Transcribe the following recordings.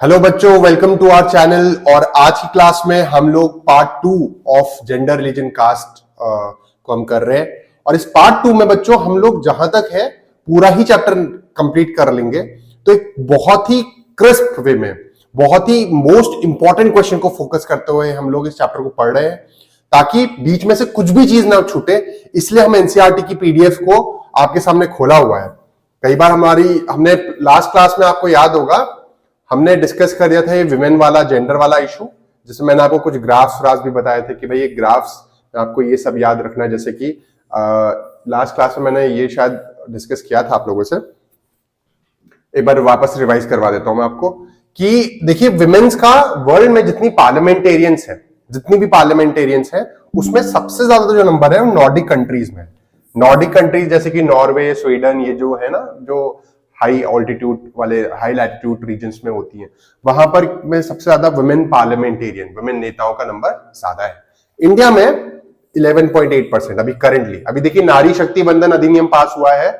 Hello बच्चों, welcome to our channel. और आज की क्लास में हम लोग part 2 of gender religion caste को हम कर रहे हैं। और इस पार्ट 2 में बच्चों हम लोग जहां तक है पूरा ही चैप्टर कंप्लीट कर लेंगे। तो एक बहुत ही क्रिस्प वे में बहुत ही मोस्ट इंपॉर्टेंट क्वेश्चन को फोकस करते हुए हम लोग इस चैप्टर को पढ़ रहे हैं, ताकि बीच में से कुछ भी चीज ना छूटे। इसलिए हम एनसीईआरटी की पीडीएफ को आपके सामने खोला हुआ है। कई बार हमने लास्ट क्लास में, आपको याद होगा, हमने डिस्कस कर दिया था ये विमेन वाला, जेंडर वाला इशू, जिसमें मैंने आपको कुछ ग्राफ्स भी बताए थे कि भाई ये ग्राफ्स आपको ये सब याद रखना है। जैसे कि लास्ट क्लास में मैंने ये शायद डिस्कस किया था आप लोगों से, एक बार वापस रिवाइज करवा देता हूं मैं आपको कि देखिए विमेन्स का वर्ल्ड में जितनी भी पार्लियामेंटेरियंस है उसमें सबसे ज्यादा जो नंबर है वो नॉर्डिक कंट्रीज में। नॉर्डिक कंट्रीज जैसे कि नॉर्वे, स्वीडन, ये जो है ना, जो हाई ऑल्टीट्यूड वाले, हाई लैटिट्यूड रीजन्स में होती हैं, वहां पर में सबसे ज्यादा वुमेन नेताओं का नंबर ज्यादा है। इंडिया में 11.8% अभी करेंटली। अभी देखिए नारी शक्ति बंधन अधिनियम पास हुआ है,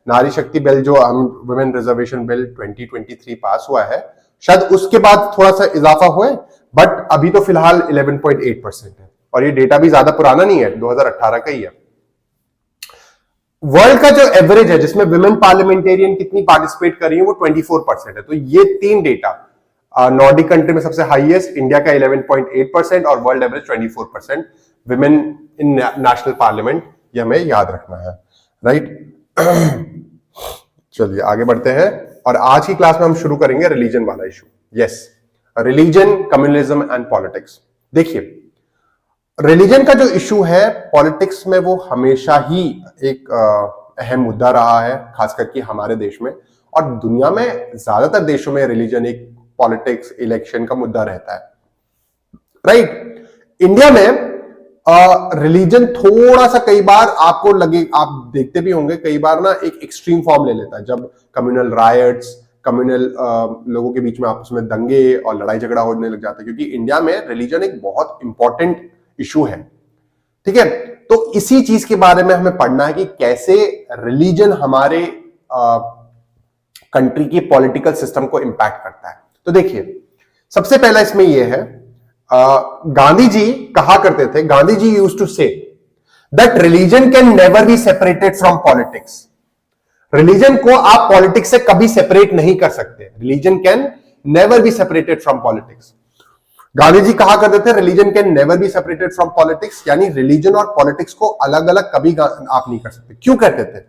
नारी शक्ति बिल जो हम वुमेन रिजर्वेशन बिल 2023 पास हुआ है, शायद उसके बाद थोड़ा सा इजाफा हुआ, बट अभी तो फिलहाल 11.8% है। और ये डेटा भी ज्यादा पुराना नहीं है, 2018 का ही है। वर्ल्ड का जो एवरेज है जिसमें विमेन पार्लियामेंटेरियन कितनी पार्टिसिपेट कर रही है वो 24% है। तो ये तीन डेटा, नॉर्डिक कंट्री में सबसे हाईएस्ट इंडिया का 11.8% और world average 24% women in national parliament, ये हमें याद रखना है, राइट। चलिए आगे बढ़ते हैं और आज की क्लास में हम शुरू करेंगे रिलीजन वाला issue. Yes, religion, communalism and politics. देखिए रिलीजन का जो इशू है पॉलिटिक्स में वो हमेशा ही एक अहम मुद्दा रहा है, खास करके हमारे देश में और दुनिया में ज्यादातर देशों में रिलीजन एक पॉलिटिक्स, इलेक्शन का मुद्दा रहता है, राइट। इंडिया में रिलीजन थोड़ा सा कई बार आपको लगे, आप देखते भी होंगे कई बार ना एक एक्सट्रीम फॉर्म ले लेता है, जब कम्युनल रायट्स, कम्युनल लोगों के बीच में आपस में दंगे और लड़ाई झगड़ा होने लग जाता है, क्योंकि इंडिया में रिलीजन एक बहुत इंपॉर्टेंट इशू है, ठीक है। तो इसी चीज के बारे में हमें पढ़ना है कि कैसे रिलीजन हमारे कंट्री की पॉलिटिकल सिस्टम को इंपैक्ट करता है। तो देखिए सबसे पहला इसमें यह है, गांधी जी कहा करते थे, Gandhi ji used to say that religion can never be separated from politics. Religion को आप पॉलिटिक्स से कभी सेपरेट नहीं कर सकते। Religion can never be separated from politics. Gandhi ji कहा करते थे religion can never be separated from politics, यानी रिलीजन और पॉलिटिक्स को अलग अलग कभी आप नहीं कर सकते। क्यों कहते थे?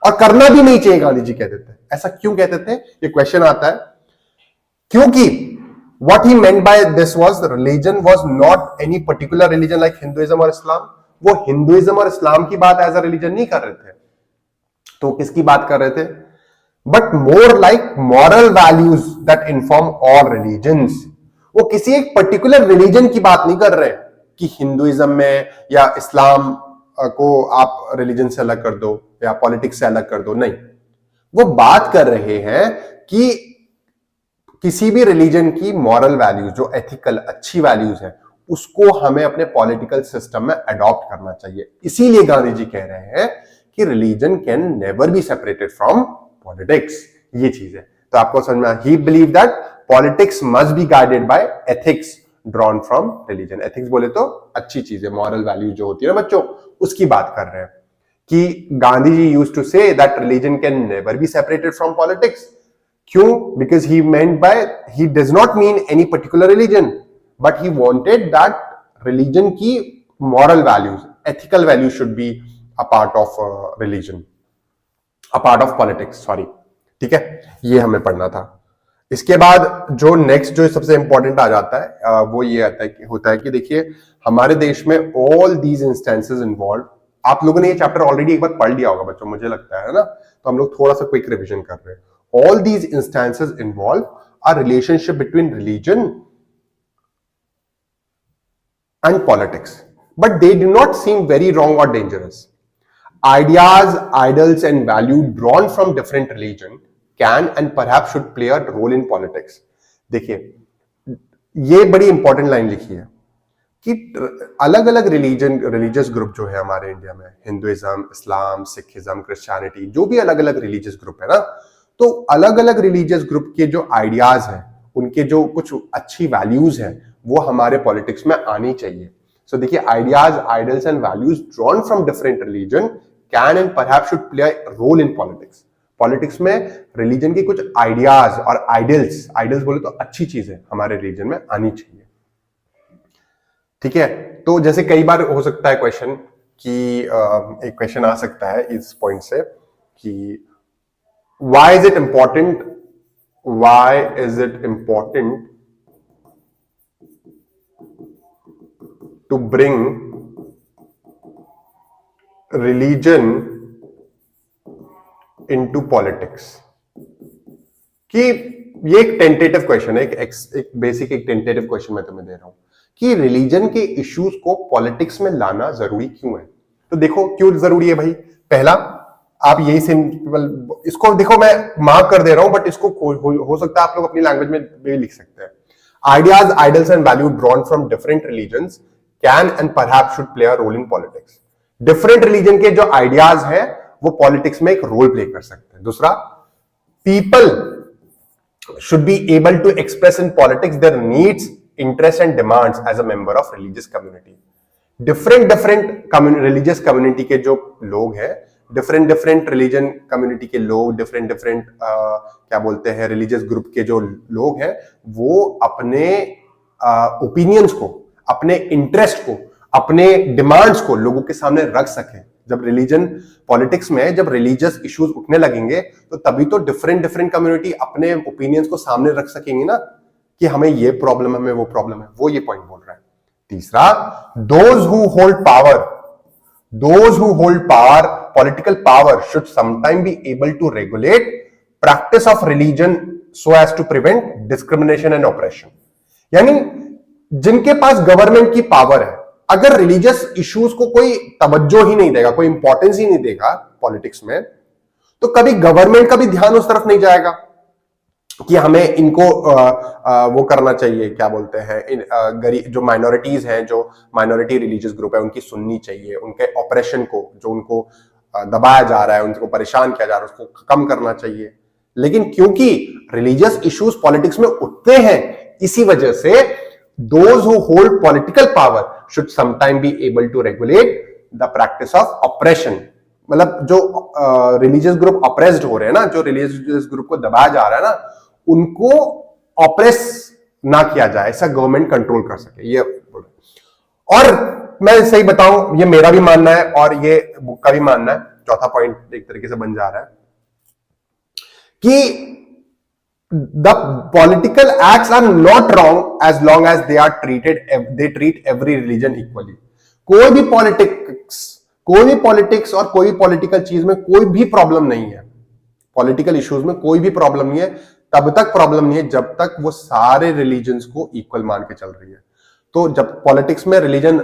और करना भी नहीं चाहिए, गांधी जी कहते थे। ऐसा क्यों कहते थे, ये क्वेश्चन आता है। क्योंकि what he meant by this was religion was not any particular religion like Hinduism और इस्लाम। वो हिंदुइज्म और इस्लाम की बात एज अ रिलीजन नहीं कर रहे थे, तो किसकी बात कर रहे थे? But more like moral values that inform all religions. वो किसी एक पर्टिकुलर रिलीजन की बात नहीं कर रहे कि हिंदुइज्म में या इस्लाम को आप रिलीजन से अलग कर दो या पॉलिटिक्स से अलग कर दो, नहीं। वो बात कर रहे हैं कि किसी भी रिलीजन की मॉरल वैल्यूज, जो एथिकल अच्छी वैल्यूज है, उसको हमें अपने पॉलिटिकल सिस्टम में अडॉप्ट करना चाहिए। इसीलिए गांधी जी कह रहे हैं कि religion can never be separated from politics. ये चीज है, तो आपको समझ में, ही believe that politics must be guided by ethics drawn from religion. Ethics बोले तो अच्छी चीजें, मॉरल वैल्यू जो होती है ना बच्चों, उसकी बात कर रहे हैं कि Gandhi ji used to say that religion can never be separated from politics. क्यों? Because he meant by, he does not mean any particular religion, but he wanted that religion की moral values, ethical value should be a part of religion, a part of politics, sorry, ठीक है। ये हमें पढ़ना था। इसके बाद जो नेक्स्ट जो सबसे इंपॉर्टेंट आ जाता है वो ये होता है कि देखिए हमारे देश में ऑल दीज इंस्टेंसेस इन्वॉल्व। आप लोगों ने ये चैप्टर ऑलरेडी एक बार पढ़ लिया होगा बच्चों, मुझे लगता है ना, तो हम लोग थोड़ा सा क्विक रिवीजन कर रहे हैं। All these instances involve a relationship between religion and politics, but they do not seem very wrong or dangerous. Ideas, ideals, and values drawn from different religion can and perhaps should play a role in politics. देखिए ये बड़ी important line लिखी है कि अलग अलग religious group जो है हमारे इंडिया में, हिंदुइज्म, इस्लाम, सिखिज्म, क्रिश्चियनिटी, जो भी अलग अलग रिलीजियस ग्रुप है ना, तो अलग अलग रिलीजियस ग्रुप के जो आइडियाज हैं उनके जो कुछ अच्छी वैल्यूज हैं वो हमारे पॉलिटिक्स में आनी चाहिए। सो देखिए, ideas, idols and values drawn from different religion can and perhaps should play a role in politics. Politics में रिलीजन के कुछ आइडियाज और आइडल्स, आइडल्स बोले तो अच्छी चीजें हमारे रिलीजन में आनी चाहिए। ठीक है, तो जैसे कई बार हो सकता है क्वेश्चन कि एक क्वेश्चन आ सकता है इस पॉइंट से कि why is it important to bring religion into politics. कि ये एक टेंटेटिव क्वेश्चन है, एक बेसिक एक टेंटेटिव क्वेश्चन मैं तुम्हें दे रहा हूं कि रिलीजन के इश्यूज को पॉलिटिक्स में लाना जरूरी क्यों है। तो देखो क्यों जरूरी है भाई। पहला, आप यही सिंपल इसको देखो, मैं मार्क कर दे रहा हूं बट इसको हो सकता है आप लोग अपनी लैंग्वेज में भी लिख सकते हैं। Ideas, idols and value drawn from different religions can and perhaps should play a role in politics. Different religion के जो आइडियाज हैं वो पॉलिटिक्स में एक रोल प्ले कर सकते हैं। दूसरा, people should be able to express in politics their needs, interests and demands as a member of religious community. different religious community के जो लोग हैं, different religion community के लोग, different क्या बोलते हैं religious group के जो लोग हैं, वो अपने opinions को, अपने interest को, अपने demands को लोगों के सामने रख सकें। जब रिलीजन पॉलिटिक्स में जब रिलीजियस इश्यूज उठने लगेंगे तो तभी तो डिफरेंट कम्युनिटी अपने ओपिनियंस को सामने रख सकेंगे ना, कि हमें ये प्रॉब्लम है, हमें वो प्रॉब्लम है। वो ये पॉइंट बोल रहा है। तीसरा, those who hold power political power should sometime be able to regulate practice of religion so as to prevent discrimination and operation. यानी जिनके पास गवर्नमेंट की पावर है, अगर रिलीजियस इश्यूज को कोई तवज्जो ही नहीं देगा, कोई इंपॉर्टेंस ही नहीं देगा पॉलिटिक्स में, तो कभी गवर्नमेंट का भी ध्यान उस तरफ नहीं जाएगा कि हमें इनको वो करना चाहिए, क्या बोलते हैं, गरीब जो माइनॉरिटीज हैं, जो माइनॉरिटी रिलीजियस ग्रुप है, उनकी सुननी चाहिए, उनके ऑपरेशन को, जो उनको दबाया जा रहा है, उनको परेशान किया जा रहा है, उसको कम करना चाहिए। लेकिन क्योंकि रिलीजियस इश्यूज पॉलिटिक्स में उठते हैं, इसी वजह से those who hold political power should sometime be able to regulate the practice of oppression। मतलब जो रिलीजियस ग्रुप ऑप्रेस्ड हो रहे हैं ना, जो रिलीजियस ग्रुप को दबाया जा रहा है ना, उनको ऑप्रेस ना किया जाए, ऐसा गवर्नमेंट कंट्रोल कर सके, ये बोल। और मैं सही बताऊं, ये मेरा भी मानना है और ये बुक का भी मानना है। चौथा पॉइंट एक तरीके से बन जा रहा है कि the political acts are not wrong as long as they treat every religion equally। कोई भी पॉलिटिक्स और कोई पॉलिटिकल चीज में कोई भी प्रॉब्लम नहीं है, पॉलिटिकल इश्यूज में कोई भी प्रॉब्लम नहीं है, तब तक प्रॉब्लम नहीं है जब तक वो सारे रिलीजन्स को इक्वल मान के चल रही है। तो जब पॉलिटिक्स में रिलीजन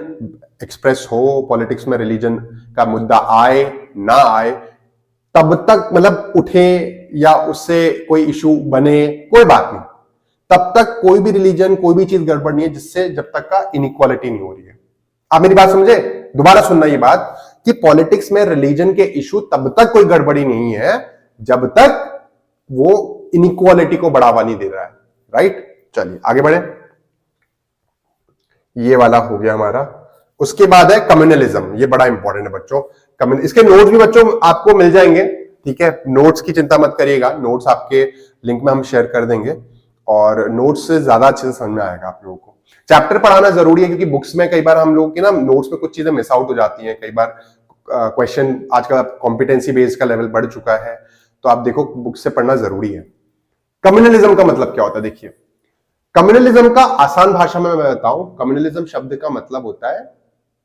एक्सप्रेस हो, पॉलिटिक्स में रिलीजन का मुद्दा आए ना आए, तब तक मतलब उठे या उससे कोई इशू बने, कोई बात नहीं, तब तक कोई भी रिलीजन, कोई भी चीज गड़बड़ नहीं है, जिससे जब तक का इनइक्वालिटी नहीं हो रही है। आप मेरी बात समझे? दोबारा सुनना ये बात कि पॉलिटिक्स में रिलीजन के इशू तब तक कोई गड़बड़ी नहीं है जब तक वो इनइक्वालिटी को बढ़ावा नहीं दे रहा है। राइट, चलिए आगे बढ़े। ये वाला हो गया हमारा। उसके बाद है कम्युनलिज्म। ये बड़ा इंपॉर्टेंट है बच्चों। इसके नोट्स भी बच्चों आपको मिल जाएंगे, ठीक है, नोट्स की चिंता मत करिएगा, नोट्स आपके लिंक में हम शेयर कर देंगे और नोट्स से ज्यादा अच्छे से समझ में आएगा आप लोगों को। चैप्टर पढ़ाना जरूरी है क्योंकि बुक्स में कई बार हम लोगों की ना नोट्स में कुछ चीजें मिस आउट हो जाती हैं। कई बार क्वेश्चन आजकल कॉम्पिटेंसी बेस्ड का लेवल बढ़ चुका है, तो आप देखो बुक से पढ़ना जरूरी है। कम्युनलिज्म का मतलब क्या होता है? देखिए, कम्युनलिज्म का आसान भाषा में मैं बताऊं, कम्युनलिज्म शब्द का मतलब होता है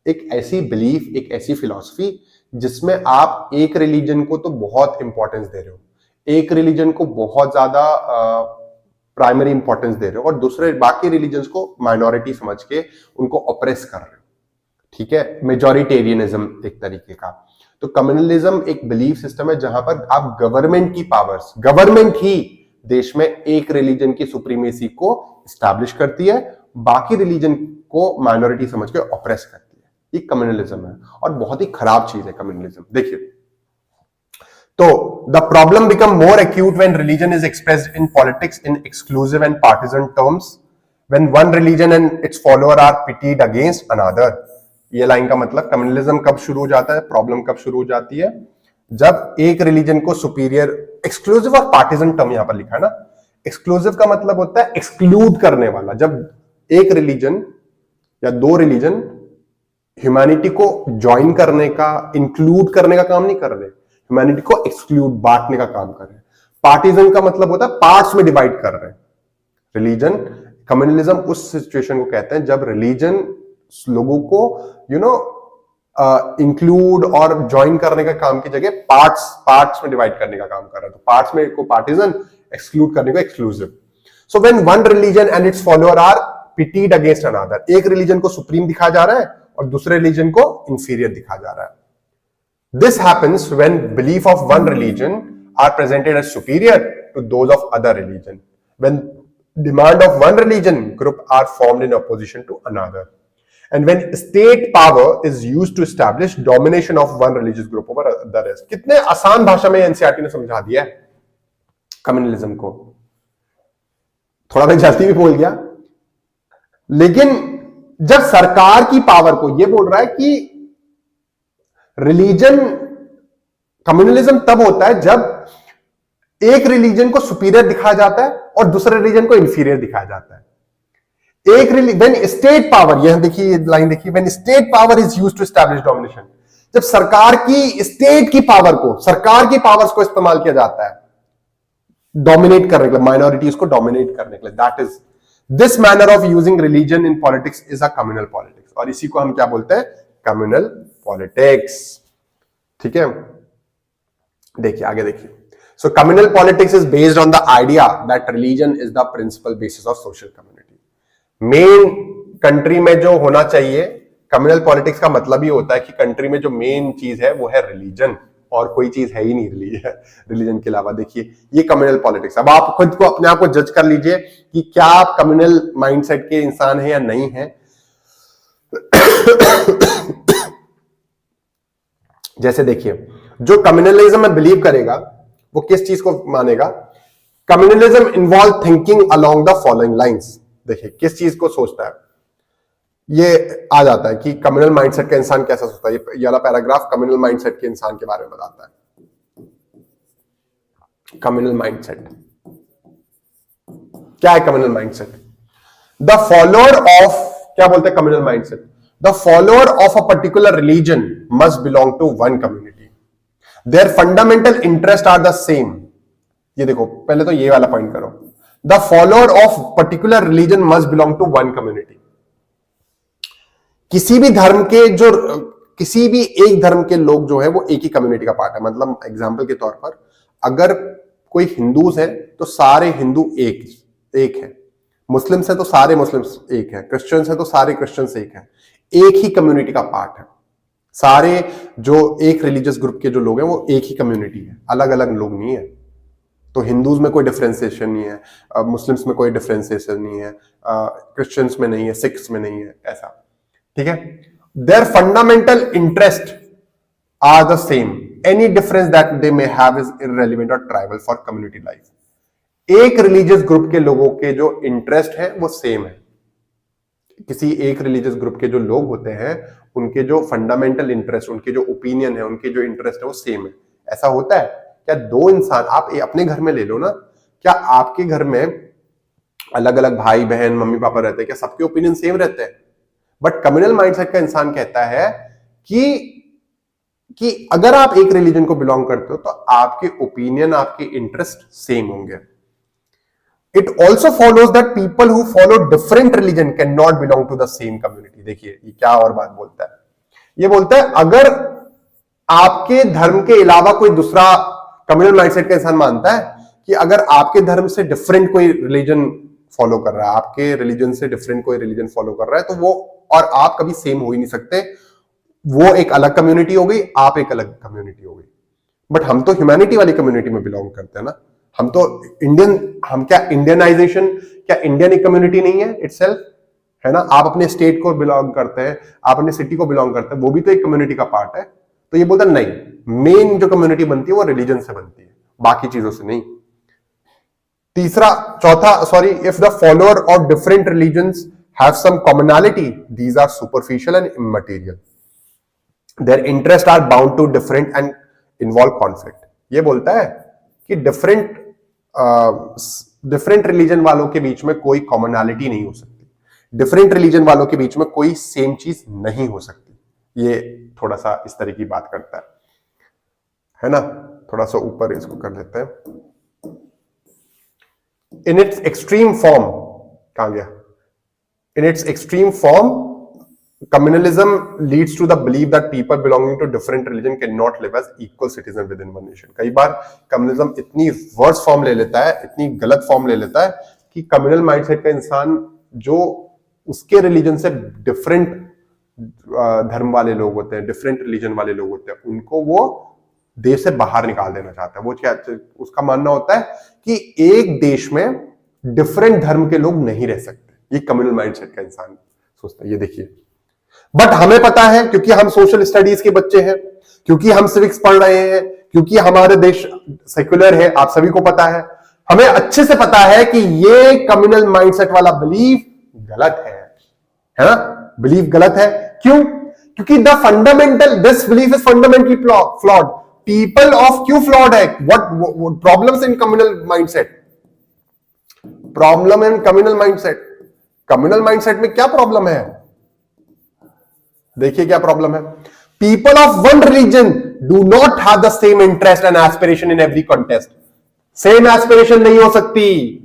एक ऐसी बिलीफ, एक ऐसी फिलॉसफी जिसमें आप एक रिलीजन को तो बहुत इंपॉर्टेंस दे रहे हो, एक रिलीजन को बहुत ज्यादा प्राइमरी इंपॉर्टेंस दे रहे हो और दूसरे बाकी रिलीजन्स को माइनॉरिटी समझ के उनको ऑप्रेस कर रहे हो, ठीक है, मेजॉरिटेरियनिज्म एक तरीके का। तो कम्युनलिज्म एक बिलीफ सिस्टम है जहां पर आप गवर्नमेंट की पावर्स, गवर्नमेंट ही देश में एक रिलीजन की सुप्रीमेसी को स्टैब्लिश करती है, बाकी रिलीजन को माइनॉरिटी समझ के ऑप्रेस करती है। ये कम्युनलिज्म है और बहुत ही खराब चीज है कम्युनलिज्म। देखिए, तो the problem become more acute when religion is expressed in politics in exclusive and partisan terms, when one religion and its follower are pitted against another. ये लाइन का मतलब कम्युनलिज्म कब शुरू हो जाता है, प्रॉब्लम कब शुरू हो जाती है, जब एक रिलीजन को सुपीरियर, एक्सक्लूसिव और पार्टिजन टर्म यहां पर लिखा है ना, एक्सक्लूसिव का मतलब होता है एक्सक्लूड करने वाला, जब एक रिलीजन या दो रिलीजन ह्यूमैनिटी को ज्वाइन करने का, इंक्लूड करने का काम नहीं कर रहे, ह्यूमैनिटी को एक्सक्लूड, बांटने का काम कर रहे हैं। पार्टिजन का मतलब होता है पार्ट्स में डिवाइड कर रहे हैं। रिलीजन, कम्युनलिज्म उस सिचुएशन को कहते हैं जब रिलीजन लोगों को इंक्लूड और ज्वाइन करने का काम की जगह पार्ट्स में डिवाइड करने का काम कर रहा है। तो पार्ट्स में को पार्टिजन, एक्सक्लूड करने को exclusive. So when one religion and its follower are pitted against another, एक रिलीजन को सुप्रीम दिखाया जा रहा है और दूसरे रिलीजन को इंफीरियर दिखाया जा रहा है। This happens when belief of one religion are presented as superior to those of other religion. When demand of one religion group are formed in opposition to another. And when state power is used to establish domination of one religious group over the rest. कितने आसान भाषा में NCERT ने समझा दिया है communalism को। थोड़ा मैं जल्दी भी बोल गया, लेकिन जब सरकार की पावर को यह बोल रहा है कि रिलीजन, कम्युनलिज्म तब होता है जब एक रिलीजन को सुपीरियर दिखाया जाता है और दूसरे रिलीजन को इंफीरियर दिखाया जाता है। एक व्हेन स्टेट पावर, यह देखिए लाइन देखिए, when state power is used to establish domination, जब सरकार की, स्टेट की पावर को, सरकार की पावर्स को इस्तेमाल किया जाता है डोमिनेट करने के लिए, माइनॉरिटीज को डोमिनेट करने के लिए, that is this manner of using religion in politics is a communal politics. और इसी को हम क्या बोलते हैं, कम्युनल पॉलिटिक्स। ठीक है, देखिए आगे देखिए। So communal politics is based on the idea that religion is the principal basis of social community. Main country में जो होना चाहिए, कम्युनल पॉलिटिक्स का मतलब ही होता है कि कंट्री में जो मेन चीज है वो है रिलीजन, और कोई चीज है ही नहीं रिलीजन के अलावा। देखिए ये कम्युनल पॉलिटिक्स। अब आप खुद को, अपने आप को जज कर लीजिए कि क्या आप कम्युनल माइंडसेट के इंसान हैं या नहीं है। जैसे देखिए, जो कम्युनलिज्म में बिलीव करेगा वो किस चीज को मानेगा, communalism involve thinking along the following lines. देखिए किस चीज को सोचता है, ये आ जाता है कि कम्युनल माइंडसेट का इंसान कैसा सोचता है। ये वाला पैराग्राफ कम्युनल माइंडसेट के इंसान के बारे में बताता है। कम्युनल माइंडसेट क्या है? Communal mindset, the follower of, क्या बोलते हैं communal mindset, the follower of a particular religion must belong to one community, their fundamental interest are the same. ये देखो, पहले तो ये वाला पॉइंट करो, the follower of particular religion must belong to one community. किसी भी धर्म के जो, किसी भी एक धर्म के लोग जो है वो एक ही कम्युनिटी का पार्ट है। मतलब एग्जांपल के तौर पर, अगर कोई हिंदूज है तो सारे हिंदू एक है, मुस्लिम्स है तो सारे मुस्लिम्स एक है, क्रिश्चियंस है तो सारे क्रिश्चियंस एक है, एक ही कम्युनिटी का पार्ट है। सारे जो एक रिलीजियस ग्रुप के जो लोग हैं वो एक ही कम्युनिटी है, अलग अलग लोग नहीं है। तो हिंदूज में कोई डिफरेंशिएशन नहीं है, मुस्लिम्स में कोई डिफरेंशिएशन नहीं है, क्रिश्चियंस में नहीं है, सिख्स में नहीं है, ऐसा। ठीक है, their fundamental interest are the same, any difference that they may have is irrelevant और ट्राइबल फॉर कम्युनिटी लाइफ। एक रिलीजियस ग्रुप के लोगों के जो इंटरेस्ट है वो सेम है। किसी एक रिलीजियस ग्रुप के जो लोग होते हैं उनके जो फंडामेंटल इंटरेस्ट, उनके जो ओपिनियन है, उनके जो इंटरेस्ट है वो सेम है। ऐसा होता है क्या? दो इंसान, आप अपने घर में ले लो ना, क्या आपके घर में अलग अलग भाई बहन मम्मी पापा रहते हैं, क्या सबके ओपिनियन सेम रहते हैं? बट कम्युनल माइंडसेट का इंसान कहता है कि अगर आप एक रिलीजन को बिलोंग करते हो तो आपके ओपिनियन, आपके इंटरेस्ट सेम होंगे। It also follows that people who follow different religion can not belong to the same community. देखिए ये क्या और बात बोलता है, ये बोलता है अगर आपके धर्म के अलावा कोई दूसरा, कम्युनल माइंडसेट का इंसान मानता है कि अगर आपके धर्म से डिफरेंट कोई रिलीजन फॉलो कर रहा है, आपके रिलीजन से डिफरेंट कोई रिलीजन फॉलो कर रहा है, तो वो और आप कभी सेम हो ही नहीं सकते। वो एक अलग कम्युनिटी हो गई, आप एक अलग कम्युनिटी हो गई। बट हम तो ह्यूमैनिटी वाली कम्युनिटी में बिलोंग करते हैं ना, हम तो इंडियन, हम क्या इंडियनाइजेशन, क्या इंडियन एक कम्युनिटी नहीं है इटसेल्फ, है ना? आप अपने स्टेट को बिलोंग करते हैं, आप अपने सिटी को बिलोंग करते हैं, वो भी तो एक कम्युनिटी का पार्ट है। तो ये बोलता नहीं, मेन जो कम्युनिटी बनती है वो रिलीजन से बनती है, बाकी चीजों से नहीं। If the follower of different religions have some commonality, these are superficial and immaterial, their interest are bound to different and involve conflict. ये बोलता है कि डिफरेंट रिलीजन वालों के बीच में कोई कॉमनैलिटी नहीं हो सकती, डिफरेंट रिलीजन वालों के बीच में कोई सेम चीज नहीं हो सकती। ये थोड़ा सा इस तरह की बात करता है ना। थोड़ा सा ऊपर इसको कर देते हैं। इन इट्स एक्सट्रीम फॉर्म, कहां गया, in its extreme form communalism leads to the believe that people belonging to different religion can not live as equal citizen within one nation. कई बार कम्युनलिज्म इतनी वर्स फॉर्म ले लेता है, इतनी गलत फॉर्म ले लेता है कि कम्युनल माइंडसेट का इंसान जो उसके रिलीजन से डिफरेंट धर्म वाले लोग होते हैं, डिफरेंट रिलीजन वाले लोग होते हैं, उनको वो देश से बाहर निकाल देना चाहता है। वो क्या, उसका मानना होता है कि एक देश में डिफरेंट धर्म के लोग नहीं रह सकते। ये कम्युनल माइंडसेट का इंसान सोचता है। ये देखिए, बट हमें पता है, क्योंकि हम सोशल स्टडीज के बच्चे हैं, क्योंकि हम सिविक्स पढ़ रहे हैं, क्योंकि हमारे देश सेक्युलर है, आप सभी को पता है, हमें अच्छे से पता है कि ये कम्युनल माइंडसेट वाला बिलीफ गलत है ना। बिलीफ गलत है, क्यों? क्योंकि this belief is fundamentally flawed. People of क्यों फ्लॉड है? What problems in communal mindset? Problem in communal mindset, communal mindset में क्या प्रॉब्लम है? देखिए क्या प्रॉब्लम है। People of one religion do not have the same interest and aspiration in every contest. Same aspiration नहीं हो सकती,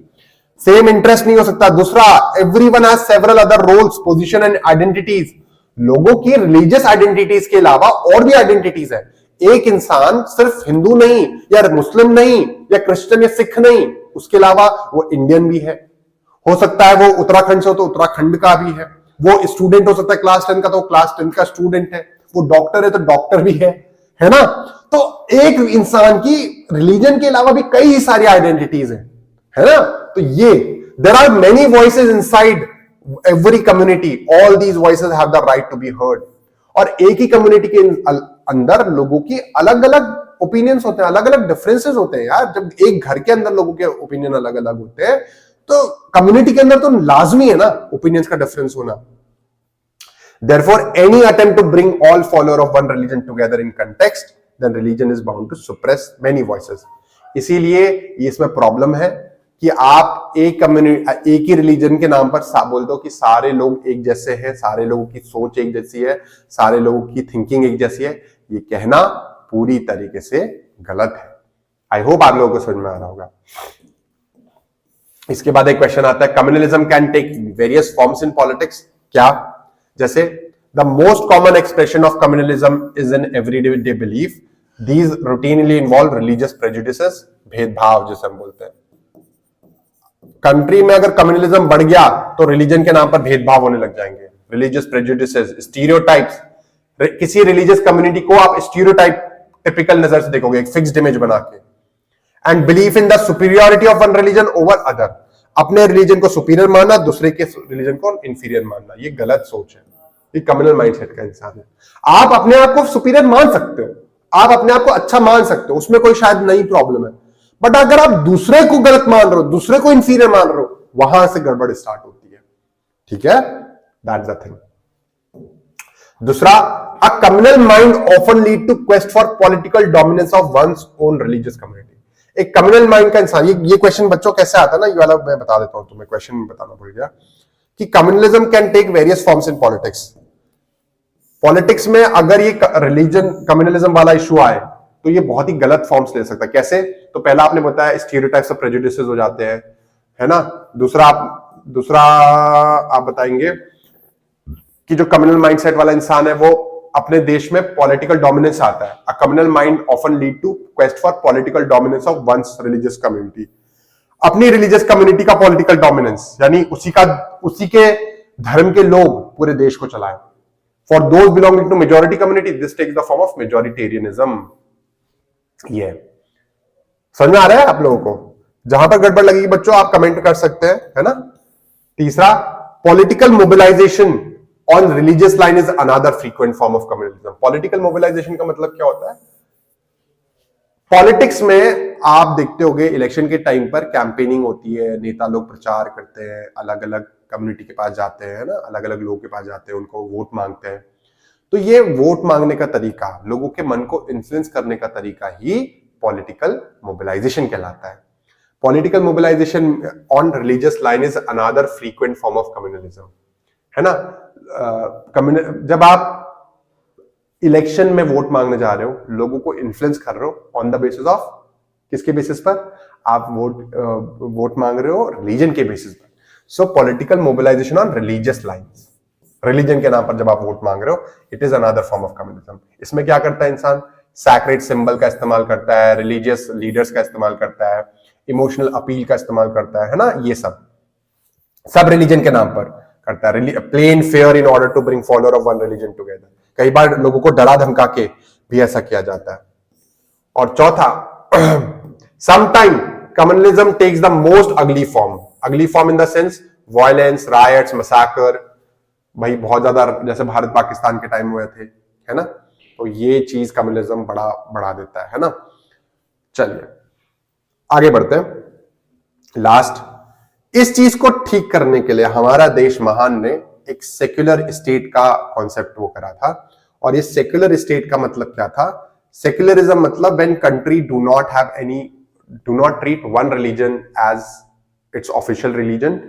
सेम इंटरेस्ट नहीं हो सकता। दूसरा, everyone has several other roles, position and identities. लोगों की रिलीजियस आइडेंटिटीज के अलावा और भी आइडेंटिटीज है। एक इंसान सिर्फ हिंदू नहीं, या मुस्लिम नहीं, या क्रिश्चियन या सिख नहीं, उसके अलावा वो इंडियन भी है, हो सकता है वो उत्तराखंड से हो तो उत्तराखंड का भी है, वो स्टूडेंट हो सकता है क्लास 10 का तो क्लास 10 का स्टूडेंट है, वो डॉक्टर है तो डॉक्टर भी है ना। तो एक इंसान की रिलीजन के अलावा भी कई सारी आइडेंटिटीज है ना। तो ये there are many voices inside every community, all these voices have the right to be heard. और एक ही कम्युनिटी के अंदर लोगों की अलग अलग ओपिनियंस होते हैं, अलग अलग डिफरेंसेस होते हैं यार। जब एक घर के अंदर लोगों के ओपिनियन अलग अलग होते हैं तो कम्युनिटी के अंदर तो लाजमी है ना ओपिनियंस का डिफरेंस होना। Therefore, any attempt to bring all followers of one religion together in context, then religion is bound to suppress many voices. इसीलिए इसमें प्रॉब्लम है कि आप एक कम्युनिटी, एक ही रिलीजन के नाम पर बोल दो कि सारे लोग एक जैसे हैं, सारे लोगों की सोच एक जैसी है, सारे लोगों की थिंकिंग एक जैसी है। ये कहना पूरी तरीके से गलत है। आई होप आप लोगों को समझ में आ रहा होगा। इसके बाद एक क्वेश्चन आता है, communalism can take various forms in politics. क्या? जैसे the most common expression of communalism is an everyday belief, these routinely involve religious prejudices, भेदभाव जिसे हम बोलते हैं। कंट्री में अगर कम्युनलिज्म बढ़ गया तो रिलीजन के नाम पर भेदभाव होने लग जाएंगे, रिलीजियस प्रेजुडिसेस, स्टीरियोटाइप्स। किसी रिलीजियस कम्युनिटी को आप स्टीरियोटाइप टिपिकल नजर से देखोगे, एक फिक्स्ड इमेज बना के। And belief in the superiority of one religion over other, अपने रिलीजन को सुपीरियर मानना, दूसरे के रिलीजन को इंफीरियर मानना। ये गलत सोच है, ये कम्युनल माइंडसेट का इंसान है। आप अपने आप को सुपीरियर मान सकते हो, आप अपने आप को अच्छा मान सकते हो, उसमें कोई शायद नई प्रॉब्लम है। बट अगर आप दूसरे को गलत मान रहे हो, दूसरे को इंफीरियर मान रहे हो, वहां से गड़बड़ स्टार्ट होती है। ठीक है, दैट्स द थिंग। दूसरा, a communal mind often lead to quest for political dominance of one's own religious community. एक कम्युनल माइंड का इंसान, ये क्वेश्चन बच्चों कैसे आता है ना, ये वाला मैं बता देता हूं तुम्हें, क्वेश्चन बताना भूल गया कि communalism can take various forms in politics. Politics में अगर ये रिलीजन कम्युनलिज्म वाला इशू आए तो ये बहुत ही गलत फॉर्म्स ले सकता है। कैसे? तो पहला आपने बताया स्टीरियोटाइप्स और प्रेजुडिसेस हो जाते हैं, है ना। दूसरा आप बताएंगे कि जो कम्युनल माइंडसेट वाला इंसान है वो अपने देश में पॉलिटिकल डोमिनेंस आता है। A communal mind often lead to quest for political dominance of one's religious community. अपनी रिलीजियस कम्युनिटी का पॉलिटिकल डोमिनेंस, यानी उसी के धर्म के लोग पूरे देश को चलाएं। For those belonging to majority community this takes the form of majoritarianism. ये समझ में आ रहा है आप लोगों को? जहां पर गड़बड़ लगेगी बच्चों आप कमेंट कर सकते हैं, है ना। तीसरा, political mobilisation on religious line is another frequent form of communalism. Political mobilisation का मतलब क्या होता है? पॉलिटिक्स में आप देखते होंगे इलेक्शन के टाइम पर कैंपेनिंग होती है, नेता लोग प्रचार करते हैं, अलग अलग कम्युनिटी के पास जाते हैं ना, अलग अलग लोगों के पास जाते हैं, उनको वोट मांगते हैं। तो ये वोट मांगने का तरीका, लोगों के मन को इन्फ्लुएंस करने का तरीका ही पॉलिटिकल मोबिलाइजेशन कहलाता है। Political mobilisation on religious line is another frequent form of communalism, है ना। जब आप इलेक्शन में वोट मांगने जा रहे हो, लोगों को इन्फ्लुएंस कर रहे हो ऑन द बेसिस ऑफ, किसके बेसिस पर? आप वोट मांग रहे हो रिलीजन के बेसिस पर। So political mobilisation on religious lines, religion के नाम पर जब आप वोट मांग रहे हो, it is another form of communism. इसमें क्या करता है इंसान? सैक्रेड सिंबल का इस्तेमाल करता है, रिलीजियस लीडर्स का इस्तेमाल करता है, इमोशनल अपील का इस्तेमाल करता है ना, ये सब रिलीजन के नाम पर करता है। Plain fair in order to bring follower of one religion together. कई बार लोगों को डरा धमका के भी ऐसा किया जाता है। और चौथा, sometime communalism takes the most ugly form in the sense violence, riots, massacre. भाई बहुत ज्यादा, जैसे भारत पाकिस्तान के टाइम हुए थे, है ना, तो ये चीज कम्युनलिज्म बढ़ा देता है ना। चलिए आगे बढ़ते हैं। लास्ट, इस चीज को ठीक करने के लिए हमारा देश महान ने एक सेक्युलर स्टेट का कॉन्सेप्ट वो करा था। और ये सेक्युलर स्टेट का मतलब क्या था? सेक्युलरिज्म मतलब when country do not treat one religion as its official religion.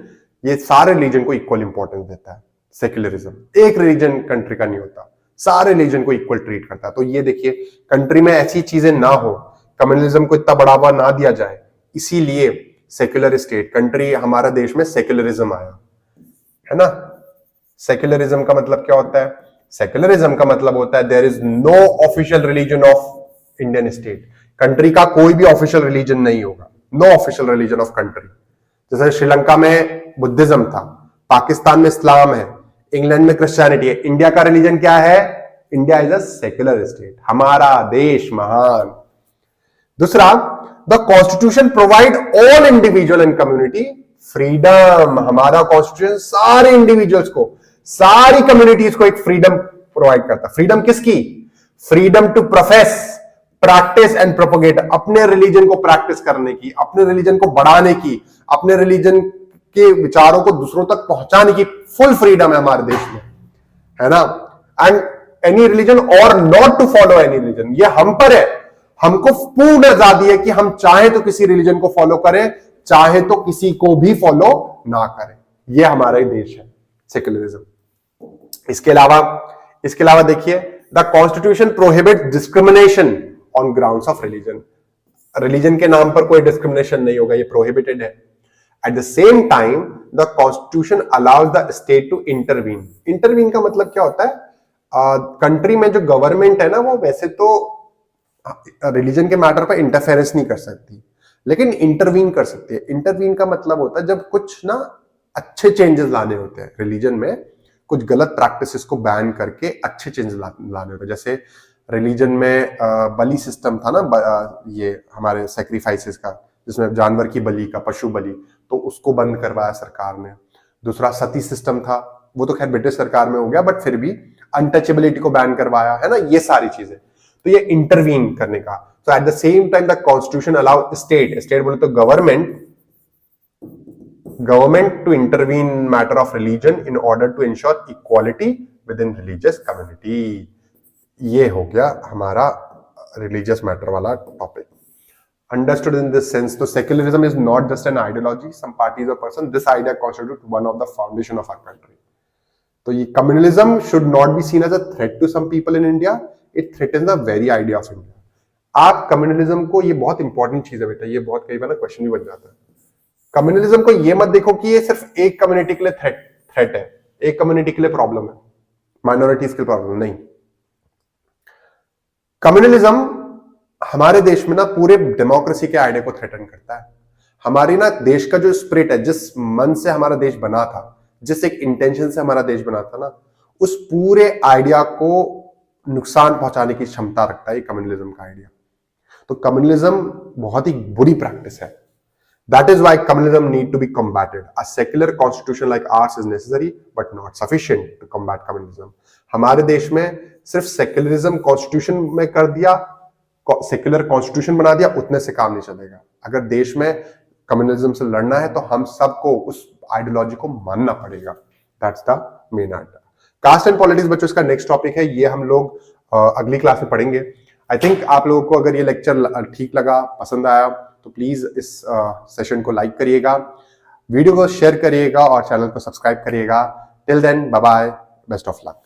ये सारे रिलीजन को इक्वल इंपॉर्टेंस देता है सेक्युलरिज्म। एक रिलीजन कंट्री का नहीं होता, सारे रिलीजन को इक्वल ट्रीट करता है। तो ये देखिए, कंट्री में ऐसी चीजें ना हो, कम्युनलिज्म को इतना बढ़ावा ना दिया जाए, इसीलिए सेक्युलर स्टेट, कंट्री, हमारा देश में सेक्युलरिज्म आया, है ना। सेक्युलरिज्म का मतलब क्या होता है? सेक्युलरिज्म का मतलब होता है there is no official religion of Indian state. Country का कोई भी ऑफिशियल रिलीजन नहीं होगा, no official religion of country. जैसे श्रीलंका में बुद्धिज्म था, पाकिस्तान में इस्लाम है, इंग्लैंड में क्रिश्चियनिटी है। इंडिया का रिलीजन क्या है? India is a secular state, हमारा देश महान। दूसरा, the constitution provide all individual and community freedom. हमारा कॉन्स्टिट्यूशन सारे इंडिविजुअल्स को, सारी कम्युनिटीज को एक फ्रीडम प्रोवाइड करता है। फ्रीडम किसकी? Freedom to profess, practice and propagate. अपने रिलीजन को प्रैक्टिस करने की, अपने रिलीजन को बढ़ाने की, अपने रिलीजन के विचारों को दूसरों तक पहुंचाने की फुल फ्रीडम है हमारे देश में, है ना। एंड एनी रिलीजन और not to follow any religion, ये हम पर है। हमको पूर्ण आजादी है कि हम चाहे तो किसी रिलीजन को फॉलो करें, चाहे तो किसी को भी फॉलो ना करें। ये हमारा ही देश है सेक्युलरिज्म। इसके अलावा देखिए, the constitution prohibit discrimination on grounds of religion. Religion के नाम पर कोई डिस्क्रिमिनेशन नहीं होगा, ये प्रोहिबिटेड है। At the same time the constitution allows the state to intervene. Intervene का मतलब क्या होता है? कंट्री में जो गवर्नमेंट है ना, वो वैसे तो रिलीजन के मैटर पर इंटरफेरेंस नहीं कर सकती, लेकिन इंटरवीन कर सकती है। इंटरवीन का मतलब होता है जब कुछ ना अच्छे चेंजेस लाने होते हैं रिलीजन में, कुछ गलत प्रैक्टिसेस को बैन करके अच्छे चेंजेस लाने होते हैं। जैसे रिलीजन में बलि सिस्टम था ना, ये हमारे सैक्रिफाइसेस का, जिसमें जानवर की बलि का, पशु बलि, तो उसको बंद करवाया सरकार ने। दूसरा सती सिस्टम था, वो तो खैर ब्रिटिश सरकार में हो गया, बट फिर भी अनटचेबिलिटी को बैन करवाया, है ना। ये सारी चीजें, तो ये इंटरवीन करने का। So at the same time the constitution allow state बोले तो government to intervene in matter of religion in order to ensure equality within religious community। ये हो गया हमारा religious matter वाला topic. Understood in this sense, so secularism is not just an ideology, some parties or person, this idea constitutes one of the foundation of our country। तो ये communalism should not be seen as a threat to some people in India, it threatens the very idea of India। आप communalism को, ये बहुत important चीज है बेटा, ये बहुत कई बार ना क्वेश्चन भी बन जाता है। कम्युनलिज्म को ये मत देखो कि ये सिर्फ एक कम्युनिटी के लिए थ्रेट है, एक कम्युनिटी के लिए प्रॉब्लम है, माइनॉरिटीज के लिए प्रॉब्लम नहीं। कम्युनलिज्म हमारे देश में ना पूरे डेमोक्रेसी के आइडिया को थ्रेटन करता है। हमारी ना देश का जो स्पिरिट है, जिस मन से हमारा देश बना था, जिस एक इंटेंशन से हमारा देश बना था ना, उस पूरे आइडिया को नुकसान पहुंचाने की क्षमता रखता है कम्युनलिज्म का आइडिया। तो कम्युनलिज्म बहुत ही बुरी प्रैक्टिस है। That is why communalism need to be combated. A secular constitution like ours is necessary, but not sufficient to combat communism. हमारे देश में सिर्फ सेक्युलरिज्म कॉन्स्टिट्यूशन में कर दिया, सेक्युलर कॉन्स्टिट्यूशन बना दिया, उतने से काम नहीं चलेगा. अगर देश में कम्युनिज्म से लड़ना है तो हम सबको उस आइडियोलॉजी को मानना पड़ेगा. That's the main idea. Caste and politics बच्चों इसका नेक्स्ट टॉपिक है, ये हम लोग अगली क्लास में पढ़ेंगे. आई थिंक आप लोगों को अगर ये लेक्चर ठीक लगा, पसंद आया, तो प्लीज इस सेशन को लाइक करिएगा, वीडियो को शेयर करिएगा और चैनल को सब्सक्राइब करिएगा. Till then, bye bye, best of luck.